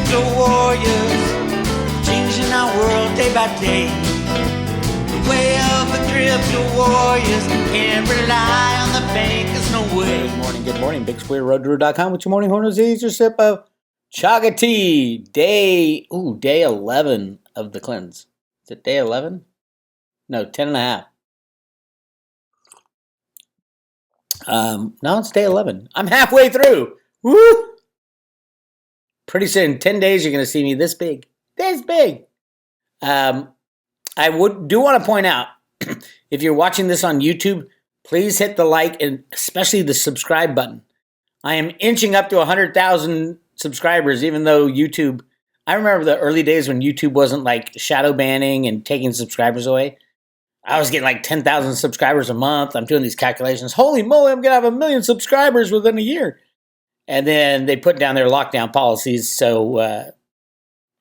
crypto warriors, changing our world day by day. The way of the crypto warriors, can't rely on the bankers, no way. Good morning. Bix Weir, roadroo.com with your morning horn disease, your sip of chaga tea. Day 11 of the cleanse. Is it day 11? No, 10 and a half. No, it's day 11. I'm halfway through. Woo! Pretty soon, 10 days, you're going to see me this big. This big. I do want to point out, if you're watching this on YouTube, please hit the like and especially the subscribe button. I am inching up to 100,000 subscribers, even though YouTube, I remember the early days when YouTube wasn't like shadow banning and taking subscribers away. I was getting like 10,000 subscribers a month. I'm doing these calculations. Holy moly, I'm going to have 1 million subscribers within a year. And then they put down their lockdown policies. So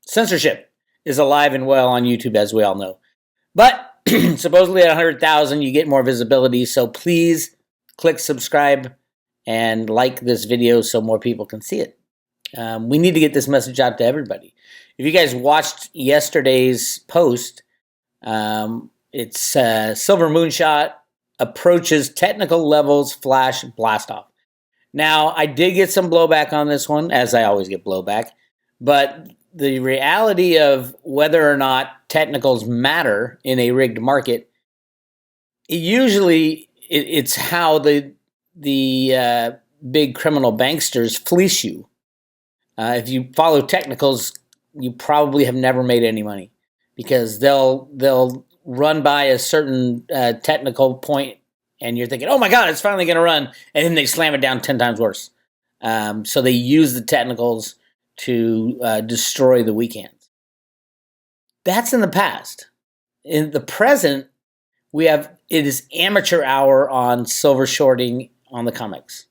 censorship is alive and well on YouTube, as we all know. But supposedly at 100,000, you get more visibility. So please click subscribe and like this video so more people can see it. We need to get this message out to everybody. If you guys watched yesterday's post, it's Silver Moonshot approaches technical levels flash blast off. Now, I did get some blowback on this one, as I always get blowback, but the reality of whether or not technicals matter in a rigged market, it's how the big criminal banksters fleece you. If you follow technicals, you probably have never made any money because they'll run by a certain technical point and you're thinking, oh my God, it's finally going to run. And then they slam it down 10 times worse. So they use the technicals to destroy the weekends. That's in the past. In the present, it is amateur hour on silver shorting on the comics.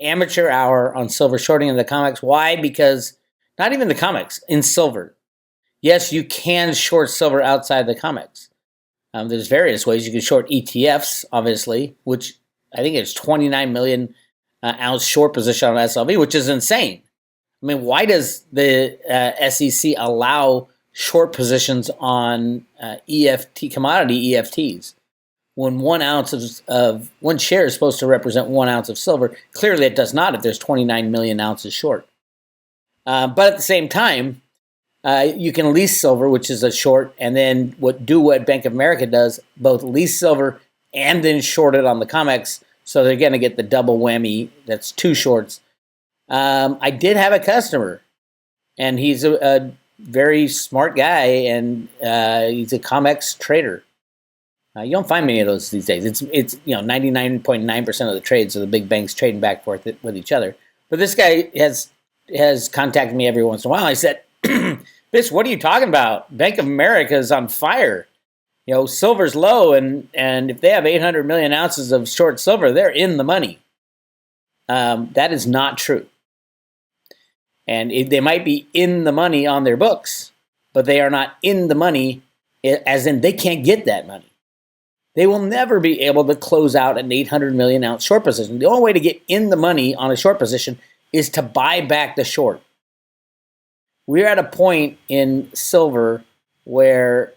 Amateur hour on silver shorting in the comics. Why? Because not even the comics, in silver. Yes, you can short silver outside the comics. There's various ways. You can short ETFs, obviously, which I think it's 29 million ounce short position on SLV, which is insane. I mean, why does the SEC allow short positions on commodity EFTs when 1 ounce of one share is supposed to represent 1 ounce of silver? Clearly, it does not if there's 29 million ounces short. But at the same time, you can lease silver, which is a short, and then what Bank of America does, both lease silver and then short it on the COMEX, so they're going to get the double whammy. That's 2 shorts. I did have a customer, and he's a very smart guy, and he's a COMEX trader. You don't find many of those these days. It's 99.9% of the trades are the big banks trading back and forth with each other. But this guy has contacted me every once in a while. I said, Bitch, what are you talking about? Bank of America is on fire. Silver's low, and if they have 800 million ounces of short silver, they're in the money. That is not true. And they might be in the money on their books, but they are not in the money, as in they can't get that money. They will never be able to close out an 800 million ounce short position. The only way to get in the money on a short position is to buy back the short. We're at a point in silver where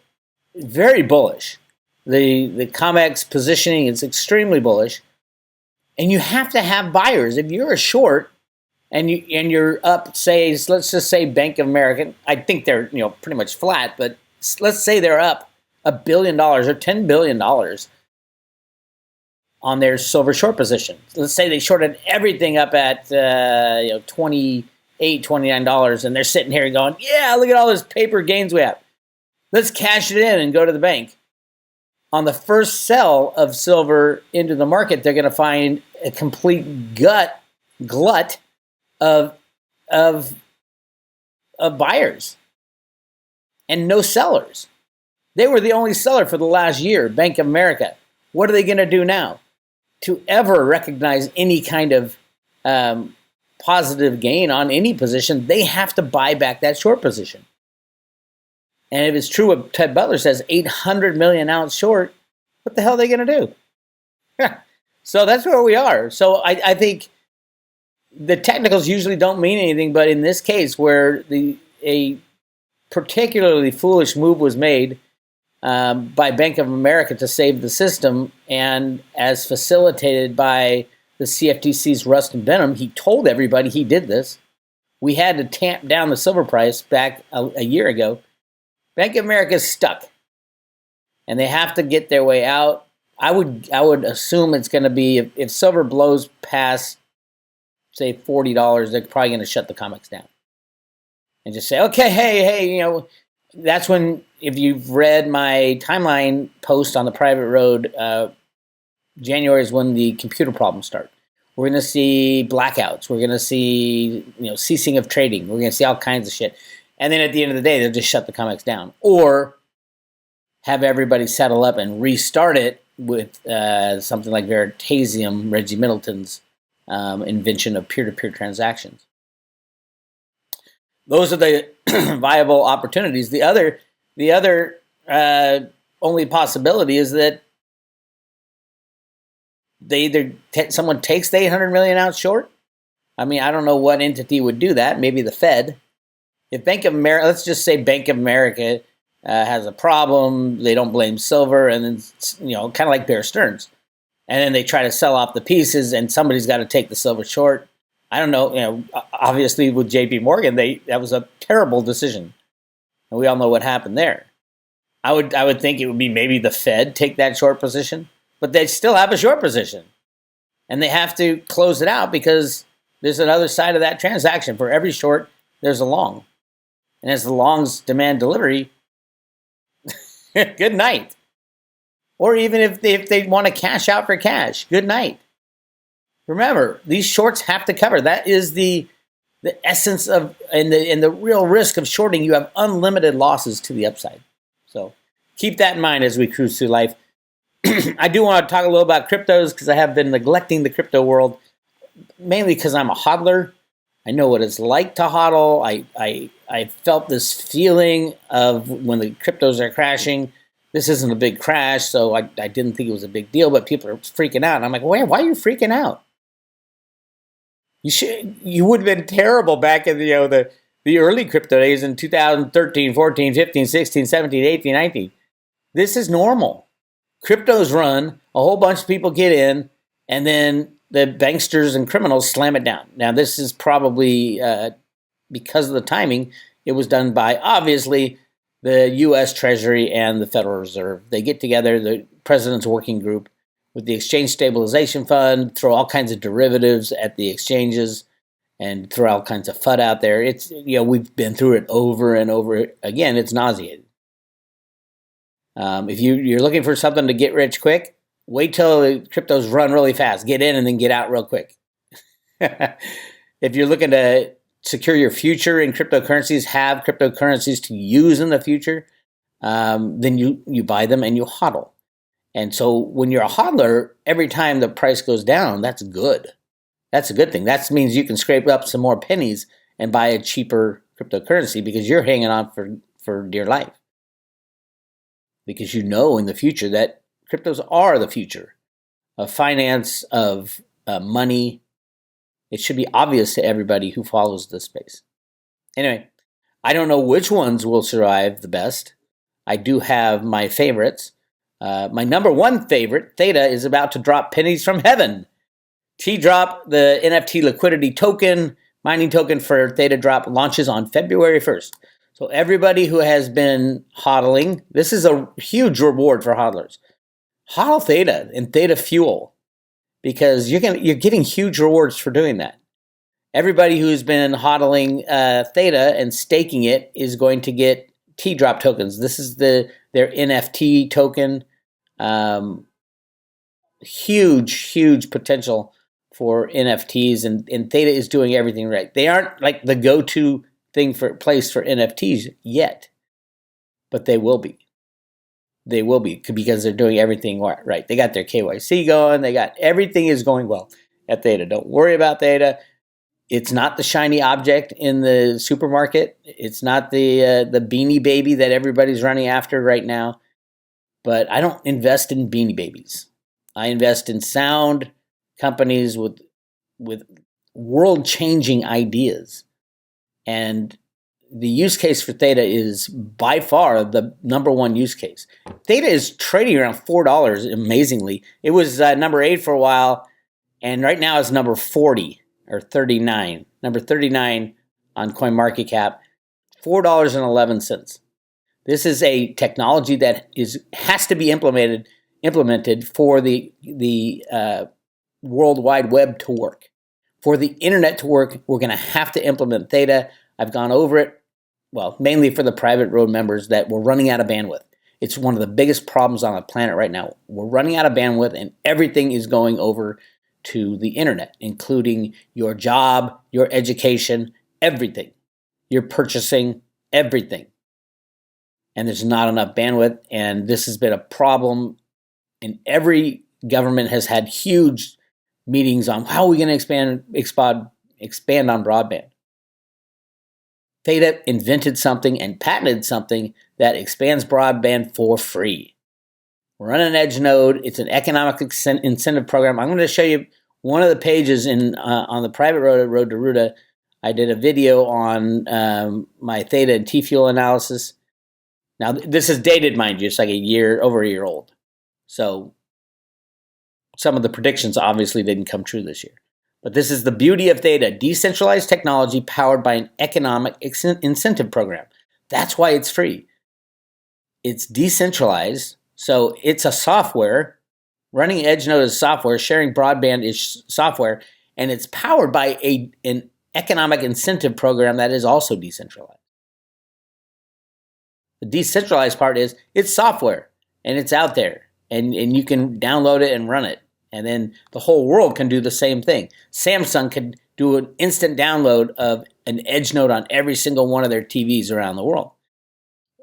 very bullish. The COMEX positioning is extremely bullish, and you have to have buyers. If you're a short and you're up, let's just say Bank of America. I think they're pretty much flat, but let's say they're up $1 billion or $10 billion on their silver short position. Let's say they shorted everything up at $28, $29, and they're sitting here going, yeah, look at all this paper gains we have. Let's cash it in and go to the bank. On the first sell of silver into the market, they're going to find a complete glut of buyers and no sellers. They were the only seller for the last year, Bank of America. What are they going to do now? To ever recognize any kind of positive gain on any position, they have to buy back that short position. And if it's true what Ted Butler says, 800 million ounce short, what the hell are they going to do? So that's where we are. So I think the technicals usually don't mean anything, but in this case where a particularly foolish move was made by Bank of America to save the system, and as facilitated by the CFTC's Rustin Benham, he told everybody he did this. We had to tamp down the silver price back a year ago. Bank of America is stuck, and they have to get their way out. I would assume it's going to be, if silver blows past, say, $40, they're probably going to shut the comics down and just say, okay, hey, that's when, if you've read my timeline post on the private road, January is when the computer problems start. We're going to see blackouts. We're going to see, ceasing of trading. We're going to see all kinds of shit. And then at the end of the day, they'll just shut the comics down. Or have everybody settle up and restart it with something like Veritasium, Reggie Middleton's invention of peer-to-peer transactions. Those are the viable opportunities. The other only possibility is that someone takes the 800 million out short. I mean, I don't know what entity would do that. Maybe the Fed. If Bank of America, let's just say Bank of America has a problem, they don't blame silver, and then kind of like Bear Stearns, and then they try to sell off the pieces, and somebody's got to take the silver short. I don't know. Obviously with J.P. Morgan, that was a terrible decision, and we all know what happened there. I would think it would be maybe the Fed take that short position, but they still have a short position, and they have to close it out because there's another side of that transaction. For every short, there's a long, and as the longs demand delivery, good night. Or even if they want to cash out for cash, good night. Remember, these shorts have to cover. That is the essence of, and the real risk of shorting. You have unlimited losses to the upside. So keep that in mind as we cruise through life. I do want to talk a little about cryptos because I have been neglecting the crypto world, mainly because I'm a hodler. I know what it's like to hodl. I felt this feeling of when the cryptos are crashing. This isn't a big crash, so I didn't think it was a big deal, but people are freaking out. And I'm like, why are you freaking out? You would have been terrible back in the early crypto days in 2013, 14, 15, 16, 17, 18, 19. This is normal. Cryptos run, a whole bunch of people get in, and then the banksters and criminals slam it down. Now, this is probably, because of the timing, it was done by, obviously, the U.S. Treasury and the Federal Reserve. They get together, the President's Working Group, with the Exchange Stabilization Fund, throw all kinds of derivatives at the exchanges, and throw all kinds of FUD out there. It's, we've been through it over and over again. It's nauseating. If you're looking for something to get rich quick, wait till the cryptos run really fast. Get in and then get out real quick. If you're looking to secure your future in cryptocurrencies, have cryptocurrencies to use in the future, then you buy them and you hodl. And so when you're a hodler, every time the price goes down, that's good. That's a good thing. That means you can scrape up some more pennies and buy a cheaper cryptocurrency because you're hanging on for dear life. Because you know in the future that cryptos are the future of finance, of money. It should be obvious to everybody who follows this space. Anyway, I don't know which ones will survive the best. I do have my favorites. My number one favorite, Theta, is about to drop pennies from heaven. T-Drop, the NFT liquidity token, mining token for Theta Drop, launches on February 1st. So everybody who has been hodling, this is a huge reward for hodlers. Hodl Theta and Theta Fuel, because you're getting huge rewards for doing that. Everybody who's been hodling Theta and staking it is going to get T-Drop tokens. This is their NFT token. Huge potential for NFTs, and Theta is doing everything right. They aren't like the go-to place for NFTs yet, but they will be. They will be because they're doing everything right. They got their KYC going. They got everything is going well at Theta. Don't worry about Theta. It's not the shiny object in the supermarket. It's not the beanie baby that everybody's running after right now. But I don't invest in beanie babies. I invest in sound companies with world-changing ideas. And the use case for Theta is by far the number one use case. Theta is trading around $4, amazingly. It was number 8 for a while, and right now it's number 40 or 39. Number 39 on CoinMarketCap, $4.11. This is a technology that has to be implemented for the World Wide Web to work. For the internet to work, we're going to have to implement Theta. I've gone over it, well, mainly for the private road members, that we're running out of bandwidth. It's one of the biggest problems on the planet right now. We're running out of bandwidth, and everything is going over to the internet, including your job, your education, everything. Your purchasing, everything. And there's not enough bandwidth, and this has been a problem. And every government has had huge meetings on how are we going to expand on broadband. Theta invented something and patented something that expands broadband for free. Run an edge node. It's an economic incentive program. I'm going to show you one of the pages on the private road to Ruta. I did a video on my Theta and T-fuel analysis. Now, this is dated, mind you. It's like over a year old. So some of the predictions obviously didn't come true this year. But this is the beauty of Theta, decentralized technology powered by an economic incentive program. That's why it's free. It's decentralized, so it's a software. Running edge node is software. Sharing broadband is software. And it's powered by an economic incentive program that is also decentralized. The decentralized part is it's software, and it's out there. And you can download it and run it. And then the whole world can do the same thing. Samsung can do an instant download of an edge node on every single one of their TVs around the world.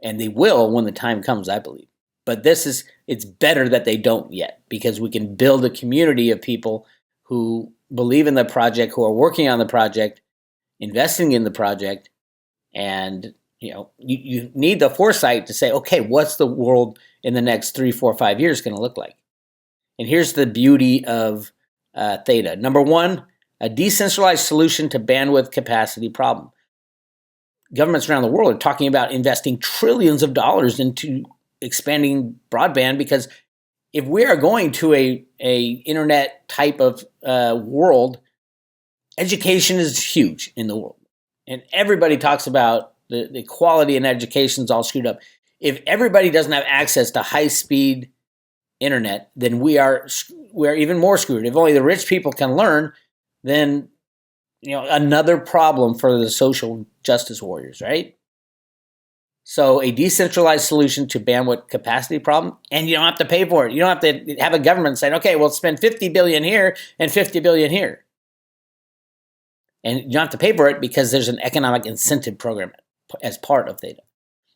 And they will when the time comes, I believe. But it's better that they don't yet, because we can build a community of people who believe in the project, who are working on the project, investing in the project. And you need the foresight to say, okay, what's the world in the next 3, 4, 5 years going to look like? And here's the beauty of Theta. Number 1, a decentralized solution to bandwidth capacity problem. Governments around the world are talking about investing trillions of dollars into expanding broadband, because if we are going to a internet type of world, education is huge in the world. And everybody talks about the quality in education is all screwed up. If everybody doesn't have access to high-speed internet, then we are even more screwed. If only the rich people can learn, then another problem for the social justice warriors, right? So a decentralized solution to bandwidth capacity problem, and you don't have to pay for it. You don't have to have a government saying, okay, we'll spend $50 billion here and $50 billion here. And you don't have to pay for it because there's an economic incentive program as part of Theta.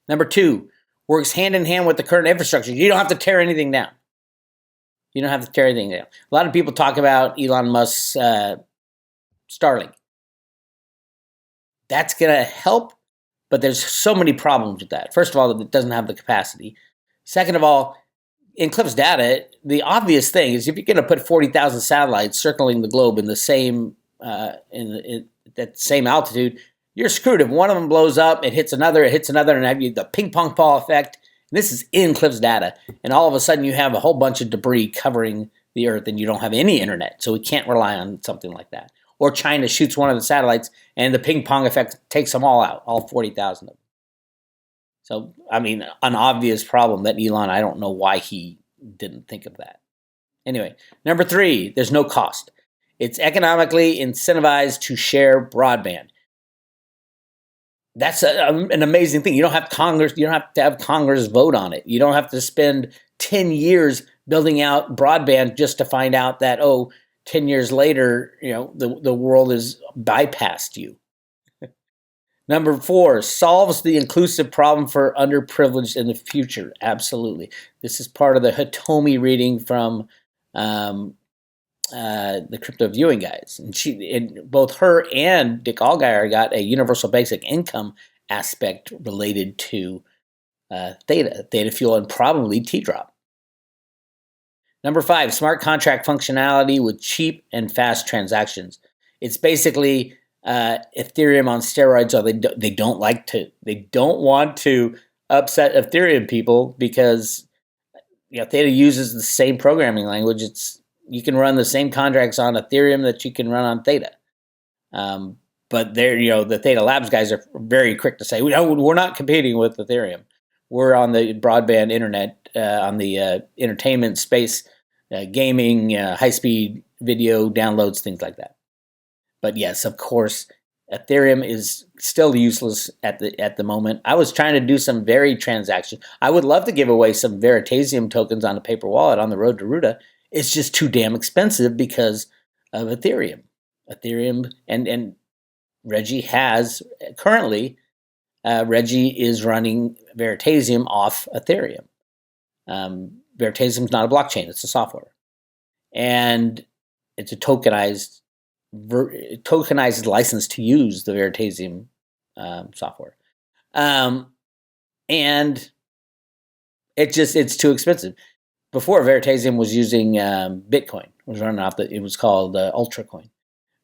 Number 2, works hand in hand with the current infrastructure. You don't have to tear anything down. You don't have to tear anything down. A lot of people talk about Elon Musk's Starlink. That's going to help, but there's so many problems with that. First of all, it doesn't have the capacity. Second of all, in Cliff's data, the obvious thing is if you're going to put 40,000 satellites circling the globe in the same in that same altitude, you're screwed. If one of them blows up, it hits another, and have you the ping pong ball effect. This is in Cliff's data, and all of a sudden you have a whole bunch of debris covering the Earth, and you don't have any internet, so we can't rely on something like that. Or China shoots one of the satellites, and the ping pong effect takes them all out, all 40,000 of them. So, I mean, an obvious problem that Elon, I don't know why he didn't think of that. Anyway, number 3, there's no cost. It's economically incentivized to share broadband. That's an amazing thing. You don't have to have Congress vote on it. You don't have to spend 10 years building out broadband just to find out that, 10 years later, the world has bypassed you. Number 4, solves the inclusive problem for underprivileged in the future. Absolutely. This is part of the Hitomi reading from the Crypto Viewing Guys. And both her and Dick Allgaier got a universal basic income aspect related to Theta Fuel, and probably T-Drop. Number 5, smart contract functionality with cheap and fast transactions. It's basically Ethereum on steroids, or they don't want to upset Ethereum people because Theta uses the same programming language. You can run the same contracts on Ethereum that you can run on Theta. But the Theta Labs guys are very quick to say, we're not competing with Ethereum. We're on the broadband internet, on the entertainment space, gaming, high-speed video downloads, things like that. But yes, of course, Ethereum is still useless at the moment. I was trying to do some Veri transactions. I would love to give away some Veritasium tokens on a paper wallet on the road to Ruta. It's just too damn expensive because of Ethereum. Ethereum and Reggie has currently, Reggie is running Veritasium off Ethereum. Veritasium is not a blockchain; it's a software, and it's a tokenized license to use the Veritasium software, and it's too expensive. Before, Veritasium was using Bitcoin. It was running off it was called Ultracoin.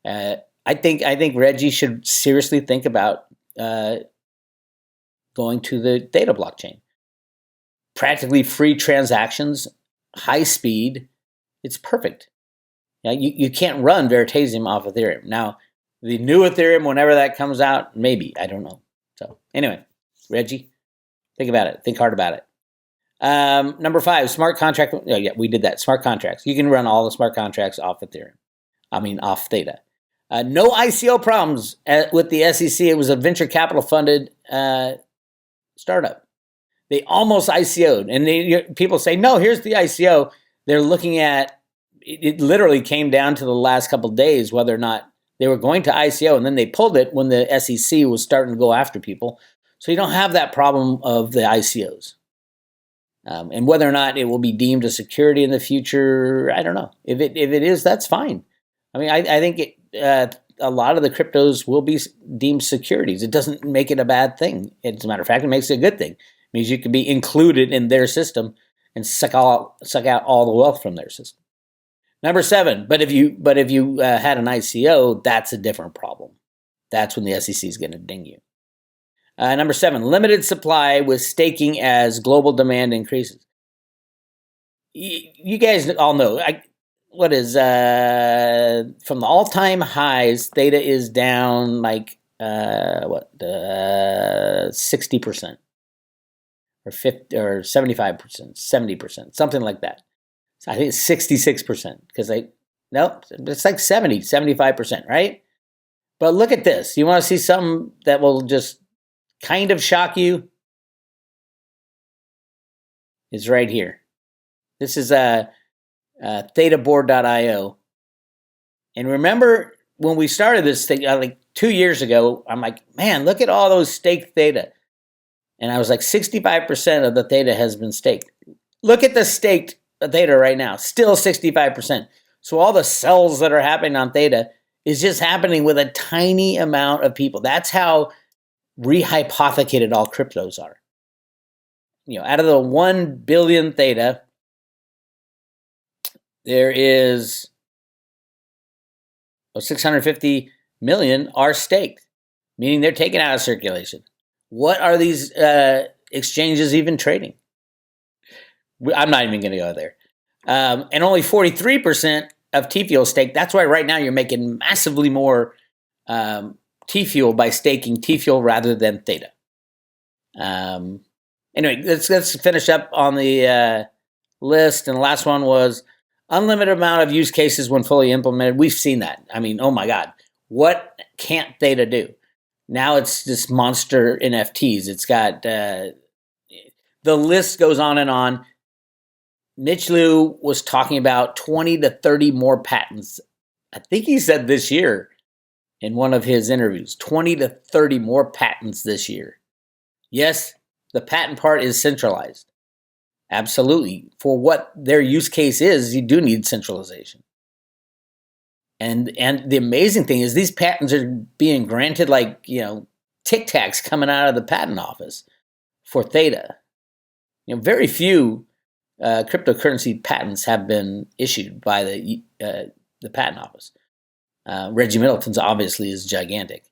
I think Reggie should seriously think about going to the Theta blockchain. Practically free transactions, high speed. It's perfect. You can't run Veritasium off Ethereum. Now, the new Ethereum, whenever that comes out, maybe. I don't know. So anyway, Reggie, think about it. Think hard about it. Number 5, smart contract. Oh, yeah, we did that. Smart contracts. You can run all the smart contracts off Ethereum. Off Theta. No ICO problems with the SEC. It was a venture capital funded startup. They almost ICO'd. And people say, no, here's the ICO. They're looking at, it literally came down to the last couple of days whether or not they were going to ICO. And then they pulled it when the SEC was starting to go after people. So you don't have that problem of the ICOs. And whether or not it will be deemed a security in the future, I don't know. If it is, that's fine. I think a lot of the cryptos will be deemed securities. It doesn't make it a bad thing. As a matter of fact, it makes it a good thing. It means you can be included in their system and suck out all the wealth from their system. Number 7, but if you had an ICO, that's a different problem. That's when the SEC is going to ding you. Number 7, limited supply with staking as global demand increases. You guys all know, from the all-time highs, Theta is down like 60% or 50 or 75%, 70%, something like that. So I think it's 66% because it's like 75%, right? But look at this. You want to see something that will just kind of shock you? It's right here. This is thetaboard.io. And remember when we started this thing, like 2 years ago, I'm like, man, look at all those staked Theta. And I was like, 65% of the Theta has been staked. Look at the staked Theta right now, still 65%. So all the sells that are happening on Theta is just happening with a tiny amount of people. That's how rehypothecated all cryptos are. Out of the 1 billion Theta, there is 650 million are staked, meaning they're taken out of circulation. What are these exchanges even trading? I'm not even going to go there. And only 43% of T-Fuel staked. That's why right now you're making massively more T-Fuel by staking T-Fuel rather than Theta. Anyway, let's finish up on the list. And the last one was unlimited amount of use cases when fully implemented. We've seen that. Oh my God. What can't Theta do? Now it's this monster NFTs. It's got, the list goes on and on. Mitch Liu was talking about 20 to 30 more patents. I think he said this year in one of his interviews, 20 to 30 more patents this year. Yes, the patent part is centralized. Absolutely. For what their use case is, you do need centralization. And the amazing thing is these patents are being granted like, Tic Tacs coming out of the patent office for Theta. Very few cryptocurrency patents have been issued by the patent office. Reggie Middleton's obviously is gigantic,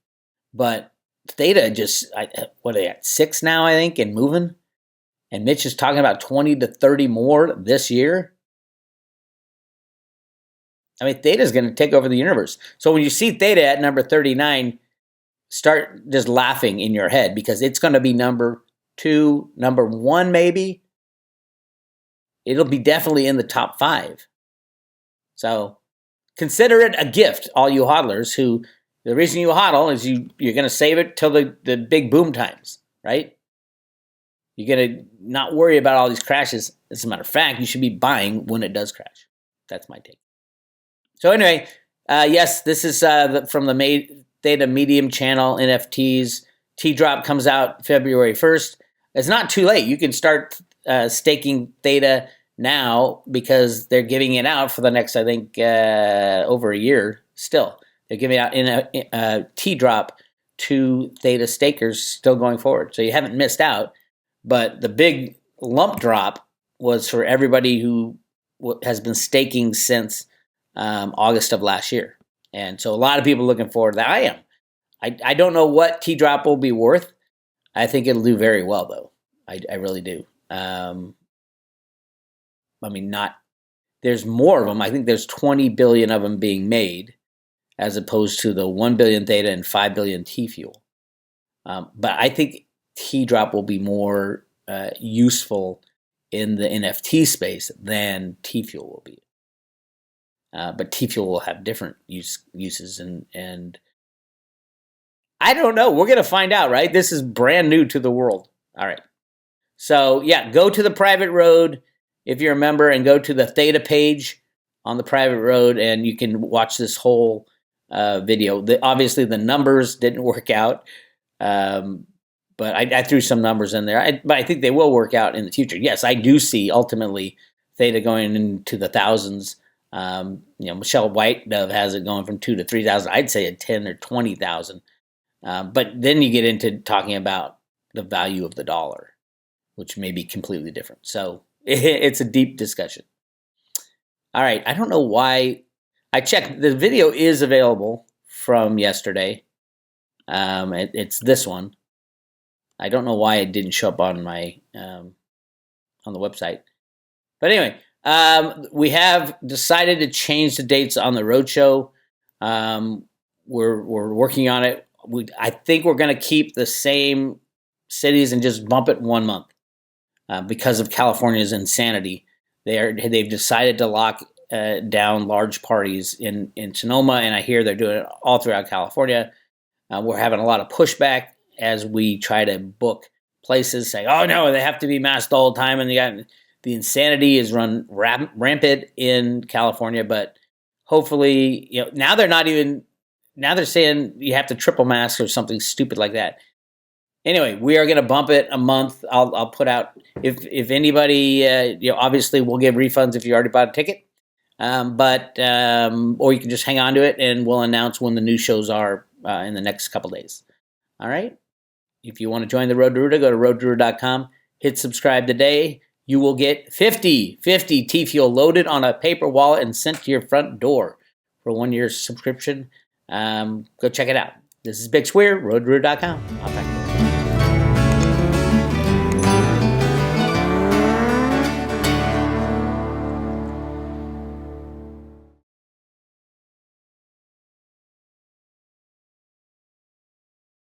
but Theta just, what are they at, 6 now, I think, and moving? And Mitch is talking about 20 to 30 more this year. I mean, Theta's going to take over the universe. So when you see Theta at number 39, start just laughing in your head because it's going to be number 2, number 1 maybe. It'll be definitely in the top 5. So consider it a gift, all you hodlers who, the reason you hodl is you're going to save it till the big boom times, right? You're going to not worry about all these crashes. As a matter of fact, you should be buying when it does crash. That's my take. So anyway, yes, this is from the Theta Medium channel, NFTs. T-Drop comes out February 1st. It's not too late. You can start staking Theta now because they're giving it out for the next, I think, over a year still. They're giving out in a T-Drop to Theta stakers still going forward. So you haven't missed out. But the big lump drop was for everybody who has been staking since August of last year. And so a lot of people are looking forward to that. I am. I don't know what T-Drop will be worth. I think it'll do very well, though. I really do. I mean, there's more of them. I think there's 20 billion of them being made as opposed to the 1 billion Theta and 5 billion T-Fuel. But I think T-Drop will be more useful in the NFT space than T-Fuel will be. But T-Fuel will have different uses and I don't know. We're going to find out, right? This is brand new to the world. All right. So, yeah, go to the private road if you're a member and go to the Theta page on the private road and you can watch this whole video. Obviously, the numbers didn't work out, but I threw some numbers in there. But I think they will work out in the future. Yes, I do see ultimately Theta going into the thousands. Michelle White-Dove has it going from 2 to 3,000. I'd say at 10 or 20,000. But then you get into talking about the value of the dollar, which may be completely different. So it's a deep discussion. All right. I don't know why. I checked. The video is available from yesterday. It's this one. I don't know why it didn't show up on my on the website. But anyway, we have decided to change the dates on the Roadshow. We're working on it. I think we're going to keep the same cities and just bump it 1 month because of California's insanity. They've decided to lock down large parties in Sonoma, and I hear they're doing it all throughout California. We're having a lot of pushback as we try to book places, saying, "Oh no, they have to be masked all the time," and the insanity is run rampant in California. But hopefully, now they're not even. Now they're saying you have to triple mask or something stupid like that. Anyway, we are going to bump it a month. I'll put out if anybody, obviously we'll give refunds if you already bought a ticket, or you can just hang on to it and we'll announce when the new shows are in the next couple days. All right. If you want to join the Road to Ruta, go to roadtoruta.com. Hit subscribe today. You will get 50 T-Fuel loaded on a paper wallet and sent to your front door for 1 year subscription. Go check it out. This is Bix Weir, roadtoruta.com. I'll talk to you.